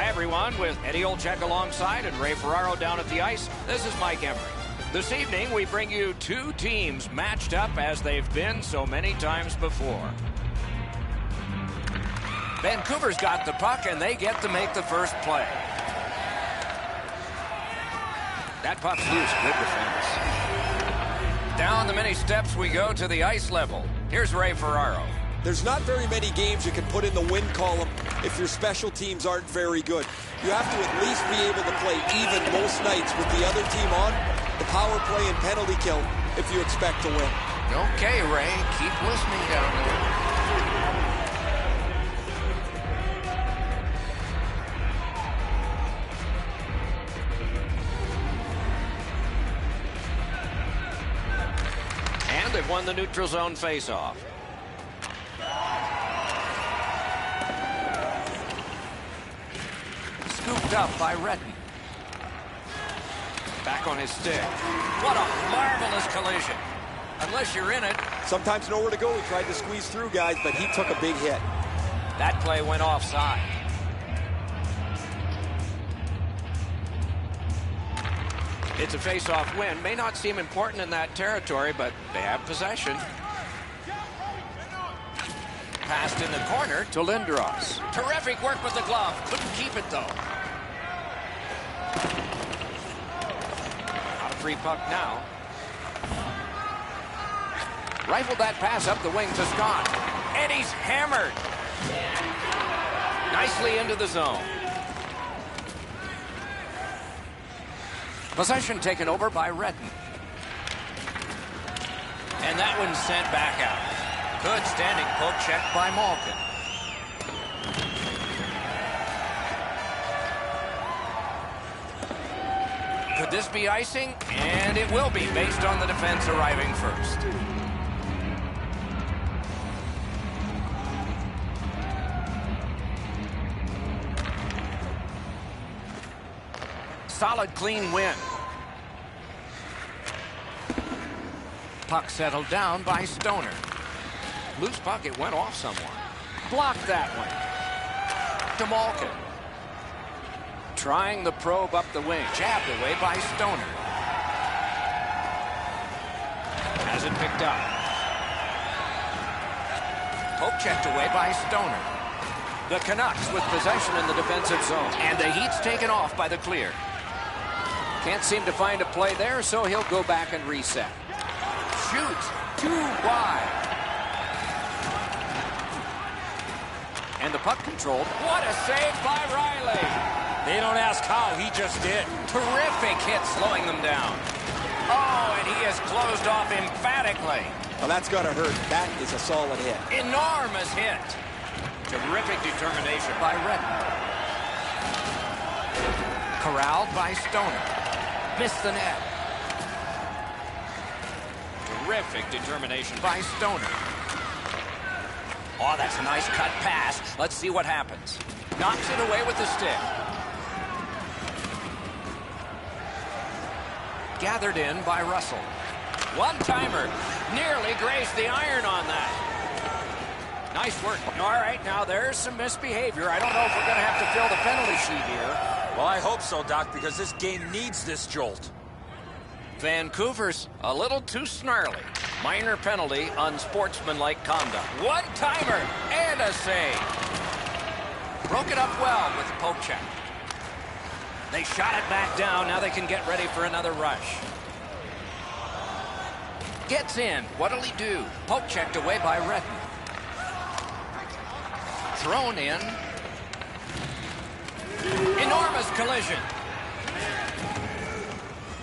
Hi, everyone, with Eddie Olczyk alongside and Ray Ferraro down at the ice. This is Mike Emery. This evening, we bring you two teams matched up as they've been so many times before. Vancouver's got the puck, and they get to make the first play. That puck's loose. Good defense. Down the many steps we go to the ice level. Here's Ray Ferraro. There's not very many games you can put in the win column if your special teams aren't very good. You have to at least be able to play even most nights with the other team on the power play and penalty kill if you expect to win. Okay, Ray, keep listening down there. And they've won the neutral zone faceoff. Scooped up by Redden. Back on his stick. What a marvelous collision. Unless you're in it. Sometimes nowhere to go. He tried to squeeze through, guys, but he took a big hit. That play went offside. It's a face-off win. May not seem important in that territory, but they have possession. Passed in the corner to Lindros. Terrific work with the glove. Couldn't keep it, though. Not a free puck now. Rifled that pass up the wing to Scott. And he's hammered. Nicely into the zone. Possession taken over by Redden. And that one's sent back out. Good standing poke check by Malkin. Could this be icing? And it will be based on the defense arriving first. Solid, clean win. Puck settled down by Stoner. Loose puck, it went off someone. Blocked that one. To Malkin. Trying the probe up the wing. Jabbed away by Stoner. Has it picked up. Poke checked away by Stoner. The Canucks with possession in the defensive zone. And the Heat's taken off by the clear. Can't seem to find a play there, so he'll go back and reset. Shoots. Too wide. And the puck controlled. What a save by Riley. They don't ask how, he just did. Terrific hit slowing them down. Oh, and he is closed off emphatically. Well, that's got to hurt. That is a solid hit. Enormous hit. Terrific determination by Redden. Corralled by Stoner. Missed the net. Terrific determination by Stoner. Oh, that's a nice cut pass. Let's see what happens. Knocks it away with the stick. Gathered in by Russell. One-timer. Nearly grazed the iron on that. Nice work. All right, now there's some misbehavior. I don't know if we're going to have to fill the penalty sheet here. Well, I hope so, Doc, because this game needs this jolt. Vancouver's a little too snarly. Minor penalty, unsportsmanlike conduct. One-timer and a save. Broke it up well with the poke check. They shot it back down. Now they can get ready for another rush. Gets in. What'll he do? Poke checked away by Redden. Thrown in. Enormous collision.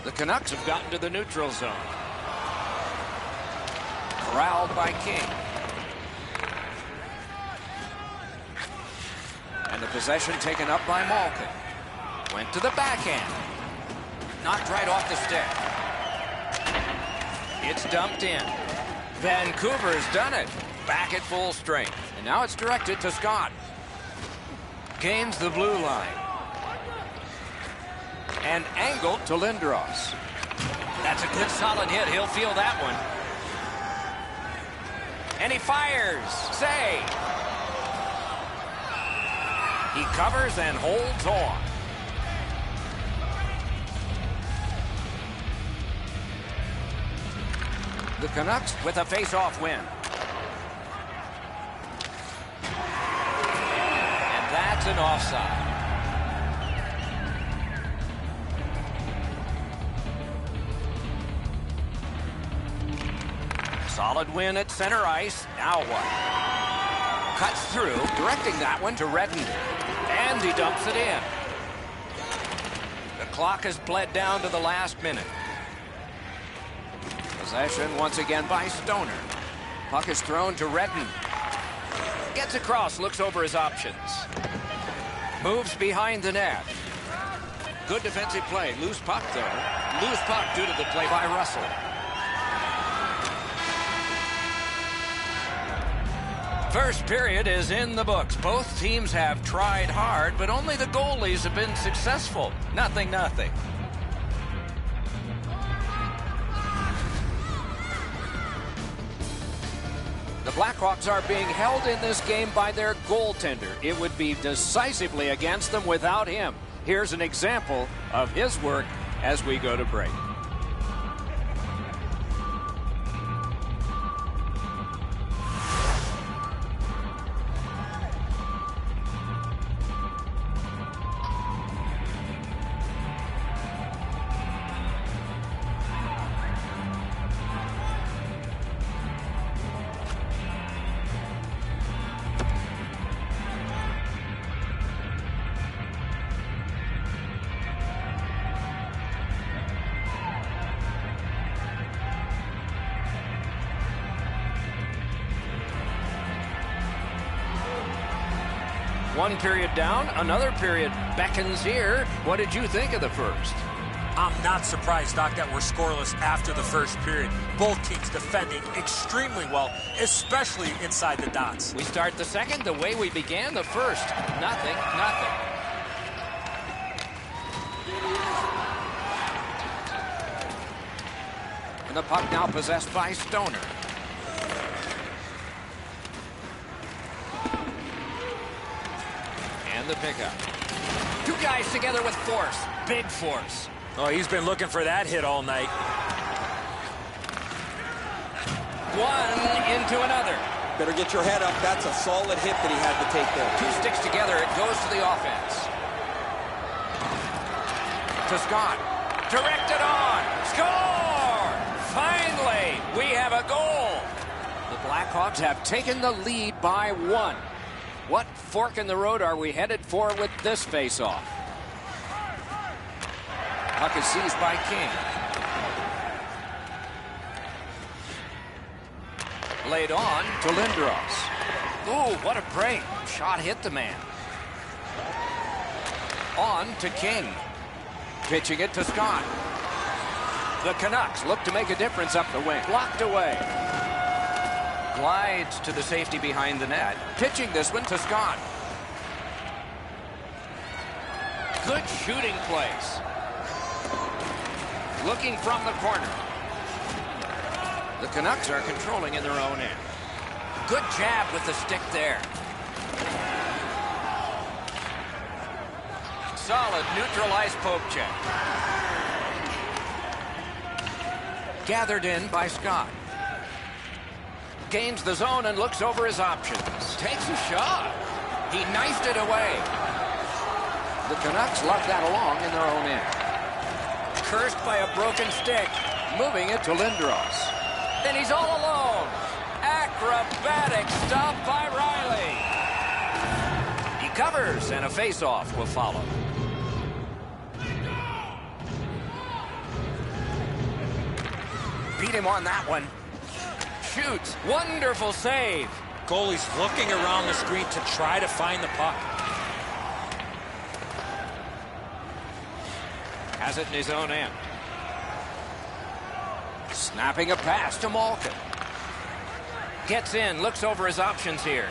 The Canucks have gotten to the neutral zone. Corralled by King. And the possession taken up by Malkin. Went to the backhand. Knocked right off the stick. It's dumped in. Vancouver's done it. Back at full strength. And now it's directed to Scott. Gains the blue line. And angled to Lindros. That's a good solid hit. He'll feel that one. And he fires. Save. He covers and holds on. The Canucks with a face-off win. And that's an offside. Solid win at center ice. Now what? Cuts through, directing that one to Redden. And he dumps it in. The clock has bled down to the last minute. Possession once again by Stoner. Puck is thrown to Redden. Gets across, looks over his options. Moves behind the net. Good defensive play. Loose puck, though. Loose puck due to the play by Russell. First period is in the books. Both teams have tried hard, but only the goalies have been successful. 0-0. The Blackhawks are being held in this game by their goaltender. It would be decisively against them without him. Here's an example of his work as we go to break. One period down, another period beckons here. What did you think of the first? I'm not surprised, Doc, that we're scoreless after the first period. Both teams defending extremely well, especially inside the dots. We start the second the way we began the first. 0-0. And the puck now possessed by Stoner. And the pickup. Two guys together with force. Big force. Oh, he's been looking for that hit all night. One into another. Better get your head up. That's a solid hit that he had to take there. Two sticks together. It goes to the offense. To Scott. Directed on. Score! Finally, we have a goal. The Blackhawks have taken the lead by 1. What fork in the road are we headed for with this face-off? Puck is seized by King. Laid on to Lindros. Ooh, what a break. Shot hit the man. On to King. Pitching it to Scott. The Canucks look to make a difference up the wing. Blocked away. Glides to the safety behind the net. Pitching this one to Scott. Good shooting place. Looking from the corner. The Canucks are controlling in their own end. Good jab with the stick there. Solid neutralized poke check. Gathered in by Scott. Gains the zone and looks over his options. Takes a shot. He knifed it away. The Canucks left that along in their own end. Cursed by a broken stick. Moving it to Lindros. And he's all alone. Acrobatic stop by Riley. He covers and a face-off will follow. Beat him on that one. Shoots. Wonderful save. Goalie's looking around the screen to try to find the puck. Has it in his own end. Snapping a pass to Malkin. Gets in, looks over his options here.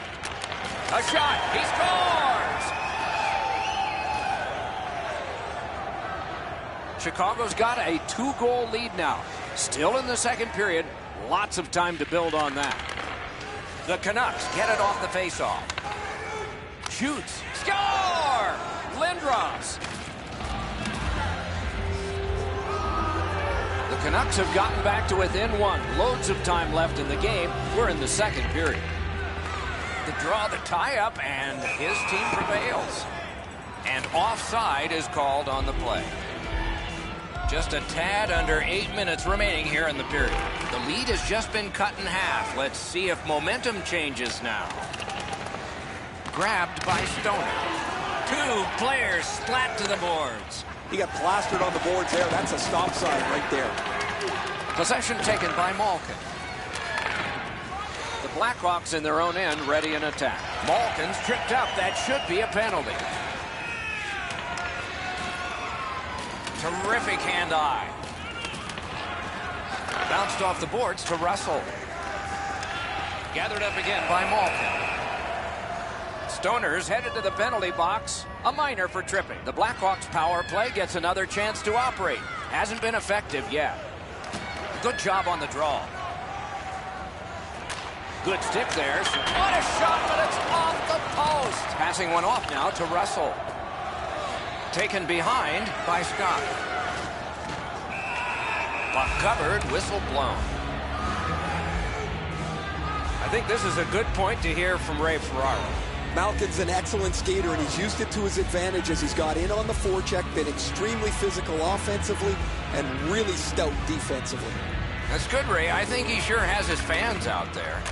A shot. He scores! Chicago's got a 2-goal lead now. Still in the second period. Lots of time to build on that. The Canucks get it off the faceoff. Shoots. Score! Canucks have gotten back to within one. Loads of time left in the game. We're in the second period. The draw, the tie-up, and his team prevails. And offside is called on the play. Just a tad under 8 minutes remaining here in the period. The lead has just been cut in half. Let's see if momentum changes now. Grabbed by Stoner. Two players splat to the boards. He got plastered on the boards there. That's a stop sign right there. Possession taken by Malkin. The Blackhawks in their own end, ready in attack. Malkin's tripped up. That should be a penalty. Terrific hand-eye. Bounced off the boards to Russell. Gathered up again by Malkin. Stoner's headed to the penalty box. A minor for tripping. The Blackhawks power play gets another chance to operate. Hasn't been effective yet. Good job on the draw. Good stick there. What a shot, but it's off the post. Passing one off now to Russell. Taken behind by Scott. Puck covered, whistle blown. I think this is a good point to hear from Ray Ferraro. Malkin's an excellent skater, and he's used it to his advantage as he's got in on the forecheck, been extremely physical offensively, and really stout defensively. That's good, Ray. I think he sure has his fans out there.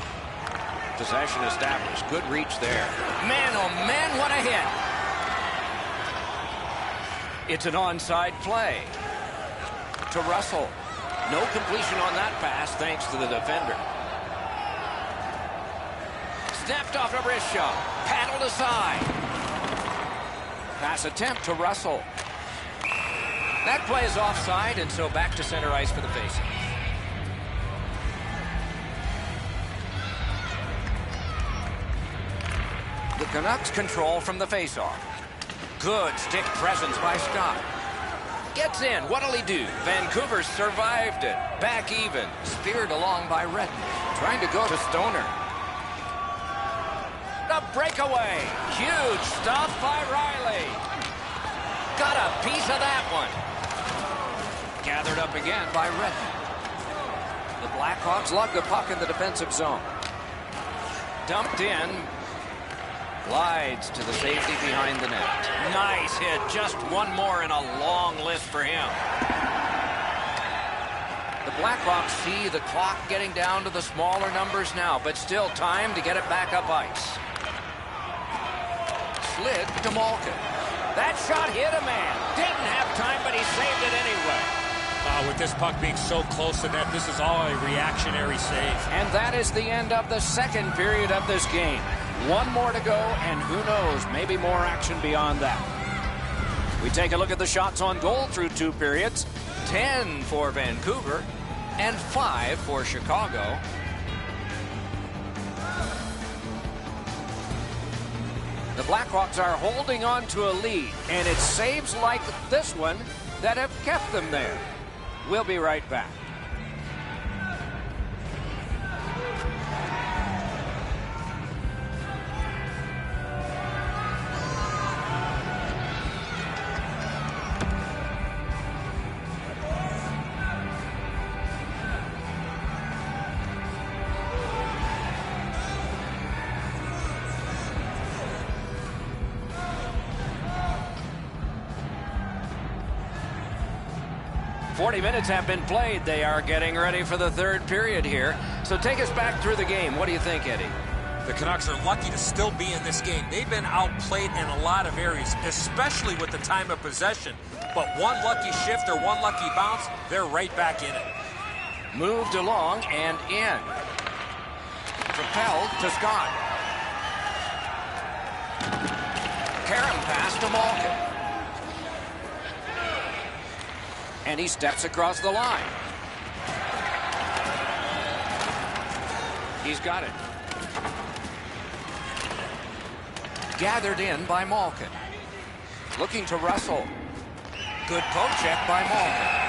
Possession established. Good reach there. Man, oh man, what a hit. It's an onside play. To Russell. No completion on that pass, thanks to the defender. Snapped off a wrist shot. Paddled aside. Pass attempt to Russell. That play is offside, and so back to center ice for the faceoff. The Canucks control from the faceoff. Good stick presence by Scott. Gets in. What'll he do? Vancouver survived it. Back even. Speared along by Redden. Trying to go to Stoner. The breakaway. Huge stuff by Riley. Got a piece of that one. Gathered up again by Redden. The Blackhawks lug the puck in the defensive zone. Dumped in. Glides to the safety behind the net. Nice hit. Just one more in a long list for him. The Blackhawks see the clock getting down to the smaller numbers now, but still time to get it back up ice. Slid to Malkin. That shot hit a man. Didn't have time, but he saved it anyway. With this puck being so close to net, this is all a reactionary save. And that is the end of the second period of this game. One more to go, and who knows, maybe more action beyond that. We take a look at the shots on goal through 2 periods. 10 for Vancouver and 5 for Chicago. The Blackhawks are holding on to a lead, and it's saves like this one that have kept them there. We'll be right back. Forty minutes have been played. They are getting ready for the third period here. So take us back through the game. What do you think, Eddie? The Canucks are lucky to still be in this game. They've been outplayed in a lot of areas, especially with the time of possession. But one lucky shift or one lucky bounce, they're right back in it. Moved along and in. Propelled to Scott. Karen pass to Malkin. And he steps across the line. He's got it. Gathered in by Malkin. Looking to Russell. Good poke check by Malkin.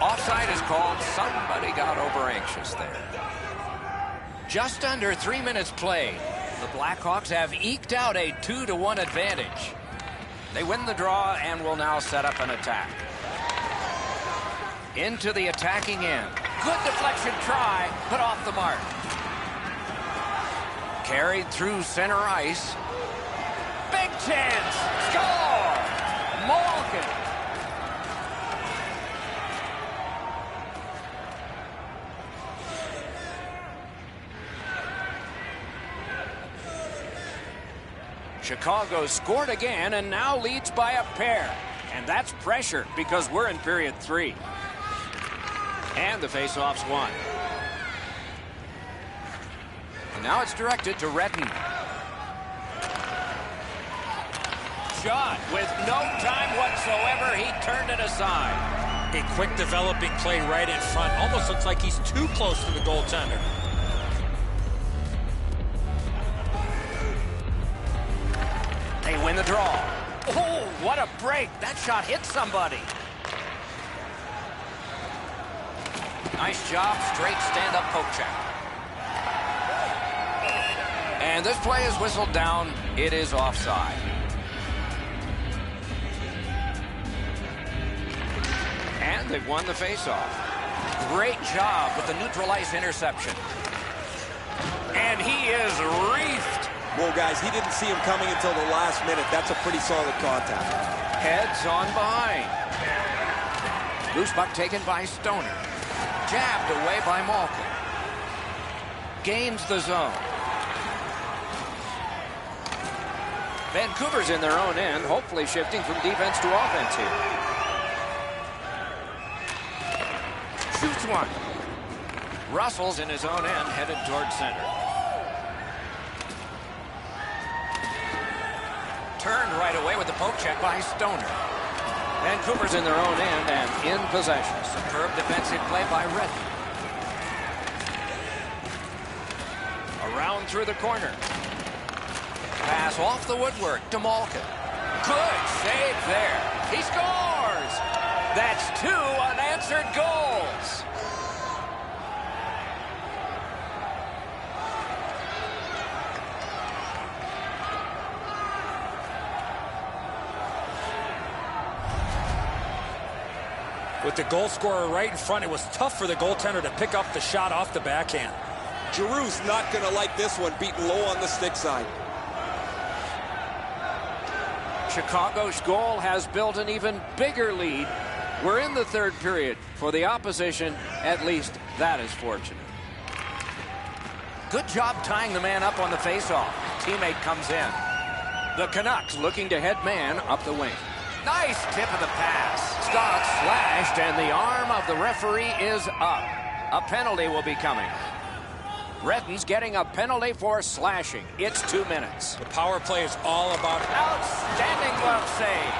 Offside is called. Somebody got over anxious there. Just under 3 minutes played. The Blackhawks have eked out a 2-1 advantage. They win the draw and will now set up an attack. Into the attacking end. Good deflection try, but off the mark. Carried through center ice. Big chance. Score! Malkin. Chicago scored again and now leads by a pair. And that's pressure because we're in period 3. And the faceoff's won. And now it's directed to Redden. Shot with no time whatsoever. He turned it aside. A quick developing play right in front. Almost looks like he's too close to the goaltender. They win the draw. Oh, what a break. That shot hit somebody. Nice job. Straight stand-up poke check. And this play is whistled down. It is offside. And they've won the faceoff. Great job with the neutral ice interception. And he is reefed. Well, guys, he didn't see him coming until the last minute. That's a pretty solid contact. Heads on behind. Loose puck taken by Stoner. Jabbed away by Malkin. Gains the zone. Vancouver's in their own end, hopefully shifting from defense to offense here. Shoots one. Russell's in his own end, headed towards center. Turned right away with the poke check by Stoner. Vancouver's in their own end and in possession. Superb defensive play by Redden. Around through the corner. Pass off the woodwork to Malkin. Good save there. He scores! That's 2 unanswered goals. With the goal scorer right in front, it was tough for the goaltender to pick up the shot off the backhand. Giroux's not going to like this one, beaten low on the stick side. Chicago's goal has built an even bigger lead. We're in the third period. For the opposition, at least that is fortunate. Good job tying the man up on the faceoff. Teammate comes in. The Canucks looking to head man up the wing. Nice tip of the pass. Scott slashed, and the arm of the referee is up. A penalty will be coming. Redden's getting a penalty for slashing. It's 2 minutes. The power play is all about outstanding glove save.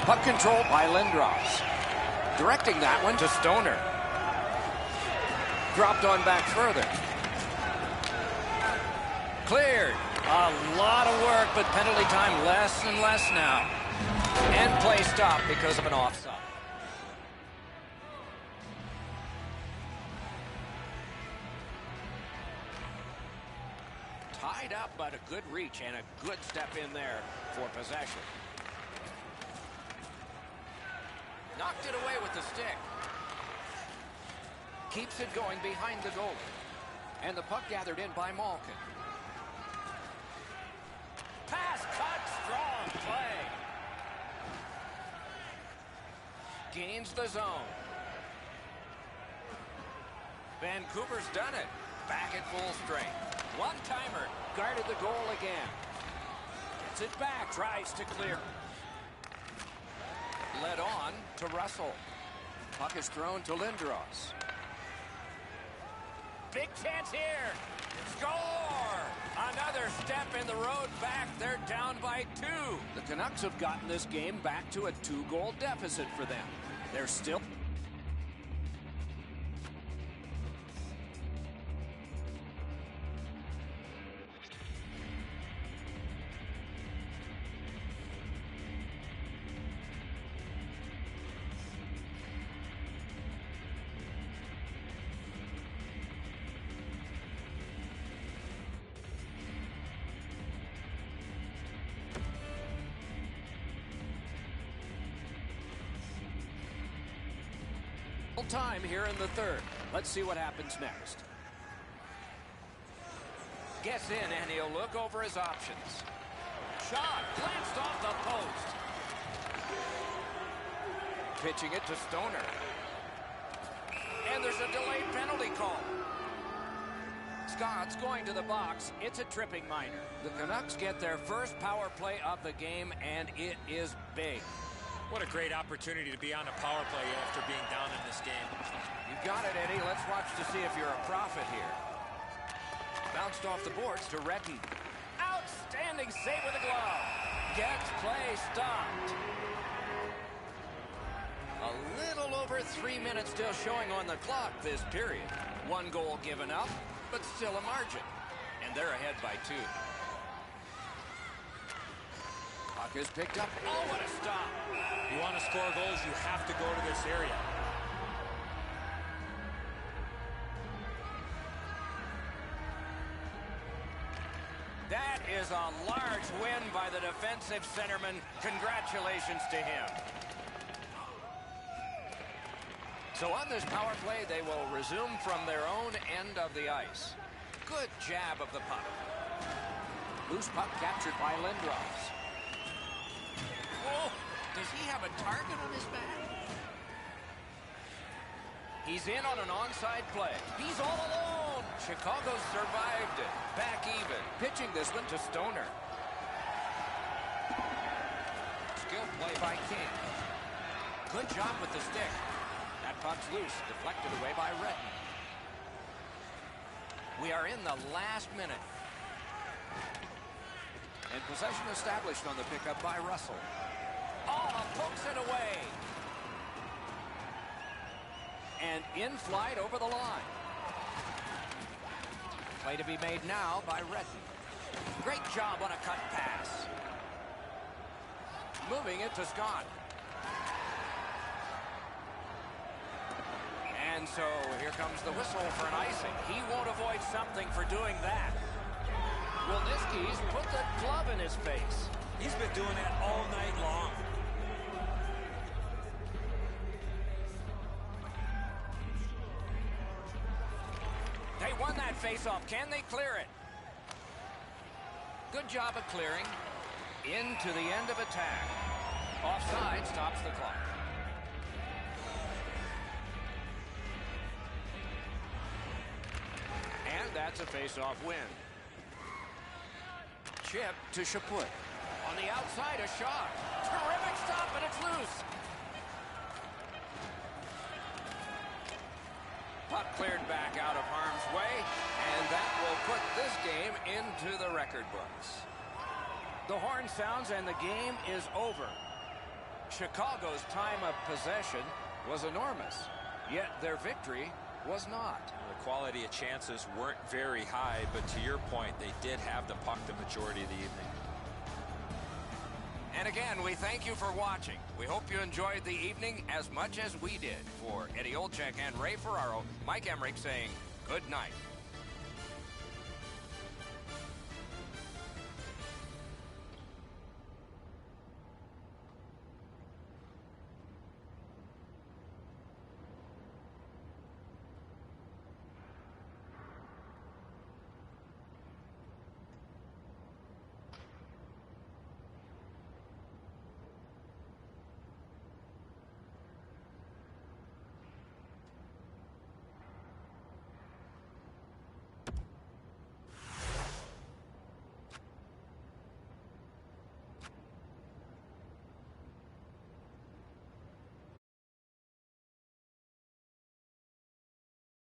Puck control by Lindros. Directing that one to Stoner. Dropped on back further. Cleared. A lot of work, but penalty time less and less now. And play stopped because of an offside. Tied up, but a good reach and a good step in there for possession. Knocked it away with the stick. Keeps it going behind the goal. And the puck gathered in by Malkin. Pass cut, strong play. Gains the zone. Vancouver's done it. Back at full strength. One-timer. Guarded the goal again. Gets it back. Tries to clear. Led on to Russell. Puck is thrown to Lindros. Big chance here. Score! Another step in the road back. They're down by 2. The Canucks have gotten this game back to a 2-goal deficit for them. They're still... time here in the third. Let's see what happens next. Gets in, and he'll look over his options. Shot glanced off the post. Pitching it to Stoner. And there's a delayed penalty call. Scott's going to the box. It's a tripping minor. The Canucks get their first power play of the game, and it is big. What a great opportunity to be on a power play after being down in this game. You got it, Eddie. Let's watch to see if you're a prophet here. Bounced off the boards to Retton. Outstanding save with a glove. Gets play stopped. A little over 3 minutes still showing on the clock this period. 1 goal given up, but still a margin. And they're ahead by 2. Puck is picked up. Oh, what a stop. You want to score goals, you have to go to this area. That is a large win by the defensive centerman. Congratulations to him. So on this power play, they will resume from their own end of the ice. Good jab of the puck. Loose puck captured by Lindros. Oh, does he have a target on his back? He's in on an onside play. He's all alone. Chicago survived it. Back even. Pitching this one to Stoner. Skill play by King. Good job with the stick. That puck's loose. Deflected away by Retton. We are in the last minute. And possession established on the pickup by Russell. Oh, pokes it away. And in flight over the line. Play to be made now by Retton. Great job on a cut pass. Moving it to Scott. And so here comes the whistle for an icing. He won't avoid something for doing that. Wilniski's put the glove in his face. He's been doing that all night long. They won that faceoff. Can they clear it? Good job of clearing. Into the end of attack. Offside stops the clock. And that's a faceoff win. Chip to Chaput. On the outside, a shot. Terrific stop, and it's loose. Puck cleared back out of harm's way, and that will put this game into the record books. The horn sounds, and the game is over. Chicago's time of possession was enormous, yet their victory was not. The quality of chances weren't very high, but to your point, they did have the puck the majority of the evening. And again, we thank you for watching. We hope you enjoyed the evening as much as we did. For Eddie Olczyk and Ray Ferraro, Mike Emmerich saying good night.